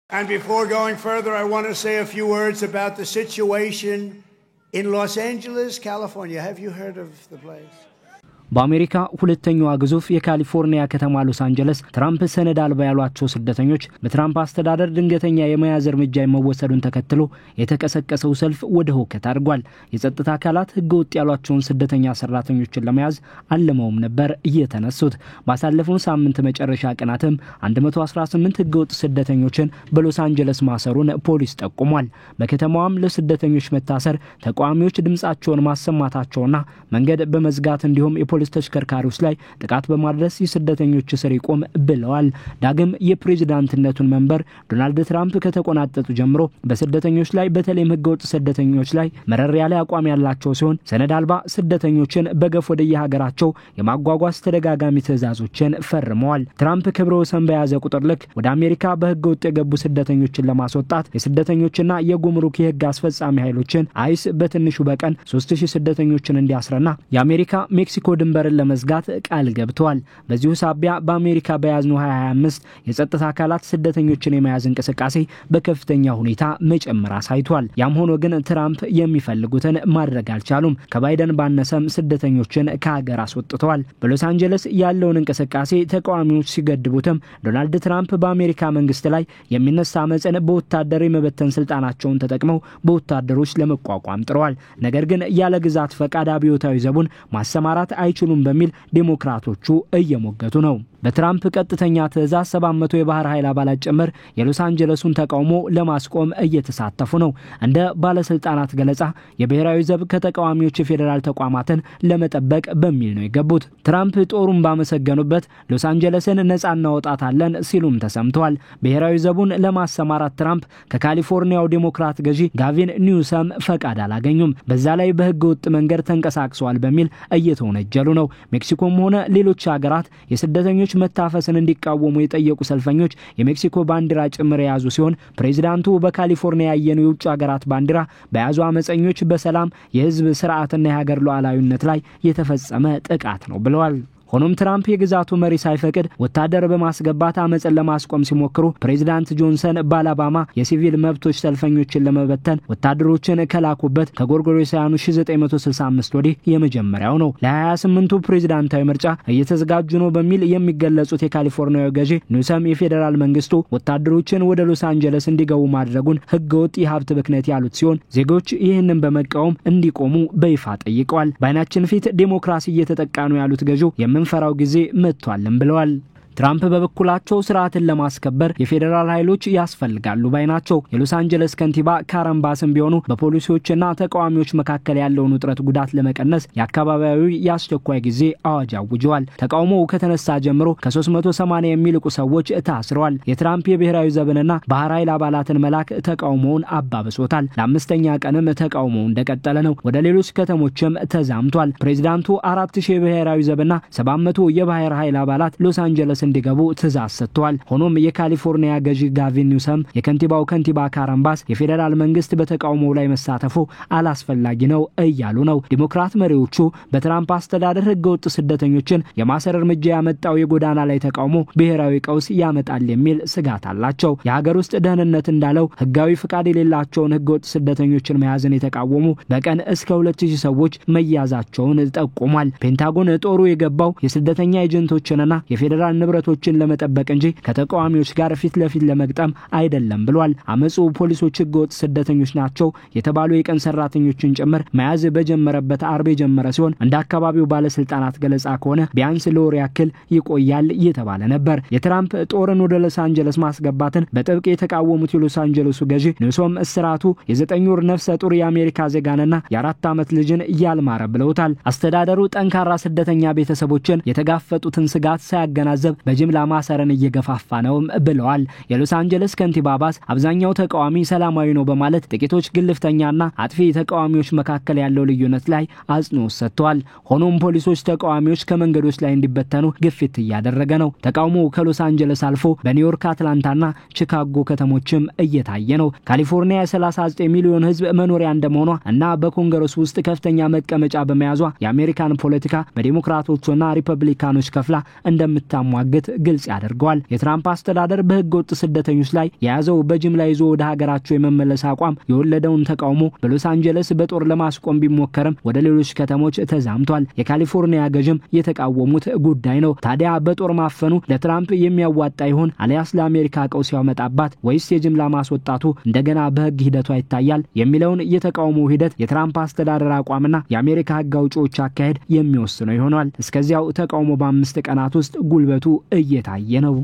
And before going further, I want to say a few words about the situation in Los Angeles, California. Have you heard of the place? በአሜሪካ ሁለተኛዋ ግዙፍ የካሊፎርኒያ ከተማ ሎስ አንጀለስ ትራምፕ ሰነድ አልባ ያሏቸው ስደተኞች በትራምፕ አስተዳደር ድንገተኛ የመያዝ እርምጃ መወሰዱን ተከትሎ የተቀሰቀሰው ሰልፍ ወደ ሁከት አድርጓል። የጸጥታ አካላት ህገወጥ ያሏቸውን ስደተኛ ሰራተኞችን ለመያዝ አልመውም ነበር እየተነሱት። ባሳለፈው ሳምንት መጨረሻ ቀናትም 118 ህገወጥ ስደተኞችን በሎስ አንጀለስ ማሰሩን ፖሊስ ጠቁሟል። በከተማዋም ለስደተኞች መታሰር ተቃዋሚዎች ድምጻቸውን ማሰማታቸውና መንገድ በመዝጋት እንዲሁም ፖሊስ ተሽከርካሪዎች ላይ ጥቃት በማድረስ የስደተኞች እስር ይቆም ብለዋል። ዳግም የፕሬዝዳንትነቱን መንበር ዶናልድ ትራምፕ ከተቆናጠጡ ጀምሮ በስደተኞች ላይ በተለይም ህገወጥ ስደተኞች ላይ መረር ያለ አቋም ያላቸው ሲሆን ሰነድ አልባ ስደተኞችን በገፍ ወደ የሀገራቸው የማጓጓዝ ተደጋጋሚ ትዕዛዞችን ፈርመዋል። ትራምፕ ክብረ ወሰን በያዘ ቁጥር ልክ ወደ አሜሪካ በህገወጥ የገቡ ስደተኞችን ለማስወጣት የስደተኞችና የጉምሩክ የህግ አስፈጻሚ ኃይሎችን አይስ በትንሹ በቀን 3000 ስደተኞችን እንዲያስረና የአሜሪካ ሜክሲኮ ድንበርን ለመዝጋት ቃል ገብተዋል። በዚሁ ሳቢያ በአሜሪካ በያዝነው 2025 የጸጥታ አካላት ስደተኞችን የመያዝ እንቅስቃሴ በከፍተኛ ሁኔታ መጨመር አሳይቷል። ያም ሆኖ ግን ትራምፕ የሚፈልጉትን ማድረግ አልቻሉም። ከባይደን ባነሰም ስደተኞችን ከሀገር አስወጥተዋል። በሎስ አንጀለስ ያለውን እንቅስቃሴ ተቃዋሚዎች ሲገድቡትም ዶናልድ ትራምፕ በአሜሪካ መንግስት ላይ የሚነሳ አመጽን በወታደር የመበተን ስልጣናቸውን ተጠቅመው በወታደሮች ለመቋቋም ጥረዋል። ነገር ግን ያለ ግዛት ፈቃድ አብዮታዊ ዘቡን ማሰማራት አይችሉም በሚል ዲሞክራቶቹ እየሞገቱ ነው። በትራምፕ ቀጥተኛ ትዕዛዝ 700 የባህር ኃይል አባላት ጭምር የሎስ አንጀለሱን ተቃውሞ ለማስቆም እየተሳተፉ ነው። እንደ ባለስልጣናት ገለጻ የብሔራዊ ዘብ ከተቃዋሚዎች የፌደራል ተቋማትን ለመጠበቅ በሚል ነው የገቡት። ትራምፕ ጦሩን ባመሰገኑበት ሎስ አንጀለስን ነፃ እናወጣታለን ሲሉም ተሰምተዋል። ብሔራዊ ዘቡን ለማሰማራት ትራምፕ ከካሊፎርኒያው ዲሞክራት ገዢ ጋቪን ኒውሰም ፈቃድ አላገኙም። በዛ ላይ በህገ ወጥ መንገድ ተንቀሳቅሰዋል በሚል እየተወነጀሉ ነው። ሜክሲኮም ሆነ ሌሎች ሀገራት የስደተኞች መታፈስን እንዲቃወሙ የጠየቁ ሰልፈኞች የሜክሲኮ ባንዲራ ጭምር ያዙ ሲሆን ፕሬዝዳንቱ በካሊፎርኒያ ያየነው የውጭ ሀገራት ባንዲራ በያዙ አመፀኞች በሰላም የህዝብ ስርዓትና የሀገር ሉዓላዊነት ላይ የተፈጸመ ጥቃት ነው ብለዋል። ሆኖም ትራምፕ የግዛቱ መሪ ሳይፈቅድ ወታደር በማስገባት አመጽን ለማስቆም ሲሞክሩ ፕሬዝዳንት ጆንሰን በአላባማ የሲቪል መብቶች ሰልፈኞችን ለመበተን ወታደሮችን ከላኩበት ከጎርጎሮሳውያኑ 1965 ወዲህ የመጀመሪያው ነው። ለ28ቱ ፕሬዝዳንታዊ ምርጫ እየተዘጋጁ ነው በሚል የሚገለጹት የካሊፎርኒያው ገዢ ኒውሰም የፌደራል መንግስቱ ወታደሮችን ወደ ሎስ አንጀለስ እንዲገቡ ማድረጉን ህገወጥ የሀብት ብክነት ያሉት ሲሆን ዜጎች ይህንን በመቃወም እንዲቆሙ በይፋ ጠይቀዋል። በአይናችን ፊት ዲሞክራሲ እየተጠቃ ነው ያሉት ገዢው የምንፈራው ጊዜ መጥቷልም ብለዋል። ትራምፕ በበኩላቸው ስርዓትን ለማስከበር የፌደራል ኃይሎች ያስፈልጋሉ ባይናቸው። የሎስ አንጀለስ ከንቲባ ካረን ባስም ቢሆኑ በፖሊሶችና ተቃዋሚዎች መካከል ያለውን ውጥረት ጉዳት ለመቀነስ የአካባቢያዊ ያስቸኳይ ጊዜ አዋጅ አውጀዋል። ተቃውሞው ከተነሳ ጀምሮ ከ380 የሚልቁ ሰዎች ታስረዋል። የትራምፕ የብሔራዊ ዘብንና ባህር ኃይል አባላትን መላክ ተቃውሞውን አባብሶታል። ለአምስተኛ ቀንም ተቃውሞው እንደቀጠለ ነው። ወደ ሌሎች ከተሞችም ተዛምቷል። ፕሬዝዳንቱ 4000 የብሔራዊ ዘብና 700 የባህር ኃይል አባላት ሎስ አንጀለስ እንዲገቡ ትዕዛዝ ሰጥተዋል። ሆኖም የካሊፎርኒያ ገዢ ጋቪን ኒውሰም የከንቲባው ከንቲባ ካረን ባስ የፌደራል መንግስት በተቃውሞው ላይ መሳተፉ አላስፈላጊ ነው እያሉ ነው። ዲሞክራት መሪዎቹ በትራምፕ አስተዳደር ህገወጥ ስደተኞችን የማሰር እርምጃ ያመጣው የጎዳና ላይ ተቃውሞ ብሔራዊ ቀውስ ያመጣል የሚል ስጋት አላቸው። የሀገር ውስጥ ደህንነት እንዳለው ህጋዊ ፍቃድ የሌላቸውን ህገወጥ ስደተኞችን መያዝን የተቃወሙ በቀን እስከ 2000 ሰዎች መያዛቸውን ጠቁሟል። ፔንታጎን ጦሩ የገባው የስደተኛ ኤጀንቶችንና የፌደራል ንብረቶችን ለመጠበቅ እንጂ ከተቃዋሚዎች ጋር ፊት ለፊት ለመግጠም አይደለም ብሏል። አመጹ ፖሊሶች ህገወጥ ስደተኞች ናቸው የተባሉ የቀን ሰራተኞችን ጭምር መያዝ በጀመረበት አርብ የጀመረ ሲሆን እንደ አካባቢው ባለስልጣናት ገለጻ ከሆነ ቢያንስ ለወር ያክል ይቆያል እየተባለ ነበር። የትራምፕ ጦርን ወደ ሎስ አንጀለስ ማስገባትን በጥብቅ የተቃወሙት የሎስ አንጀለሱ ገዢ ኒውሰም እስራቱ የ9 ወር ነፍሰ ጡር የአሜሪካ ዜጋንና የ4 ዓመት ልጅን ያልማረ ብለውታል። አስተዳደሩ ጠንካራ ስደተኛ ቤተሰቦችን የተጋፈጡትን ስጋት ሳያገናዘብ በጅምላ ማሰረን እየገፋፋ ነው ብለዋል። የሎስ አንጀለስ ከንቲባ ባስ አብዛኛው ተቃዋሚ ሰላማዊ ነው በማለት ጥቂቶች ግልፍተኛና አጥፊ ተቃዋሚዎች መካከል ያለው ልዩነት ላይ አጽንኦት ሰጥተዋል። ሆኖም ፖሊሶች ተቃዋሚዎች ከመንገዶች ላይ እንዲበተኑ ግፊት እያደረገ ነው። ተቃውሞው ከሎስ አንጀለስ አልፎ በኒውዮርክ፣ አትላንታና ቺካጎ ከተሞችም እየታየ ነው። ካሊፎርኒያ 39 ሚሊዮን ህዝብ መኖሪያ እንደመሆኗ እና በኮንግረስ ውስጥ ከፍተኛ መቀመጫ በመያዟ የአሜሪካን ፖለቲካ በዲሞክራቶችና ሪፐብሊካኖች ከፍላ እንደምታሟግ እንደሚያዳግት ግልጽ ያደርገዋል። የትራምፕ አስተዳደር በህገወጥ ስደተኞች ላይ የያዘው በጅምላ ይዞ ወደ ሀገራቸው የመመለስ አቋም የወለደውን ተቃውሞ በሎስ አንጀለስ በጦር ለማስቆም ቢሞከርም ወደ ሌሎች ከተሞች ተዛምቷል። የካሊፎርኒያ ገዥም የተቃወሙት ጉዳይ ነው። ታዲያ በጦር ማፈኑ ለትራምፕ የሚያዋጣ ይሆን አሊያስ ለአሜሪካ ቀውስ ያመጣባት ወይስ የጅምላ ማስወጣቱ እንደገና በህግ ሂደቱ ይታያል የሚለውን የተቃውሞ ሂደት የትራምፕ አስተዳደር አቋምና የአሜሪካ ህግ አውጪዎች አካሄድ የሚወስነው ይሆናል። እስከዚያው ተቃውሞ በ5 ቀናት ውስጥ ጉልበቱ እየታየ ነው።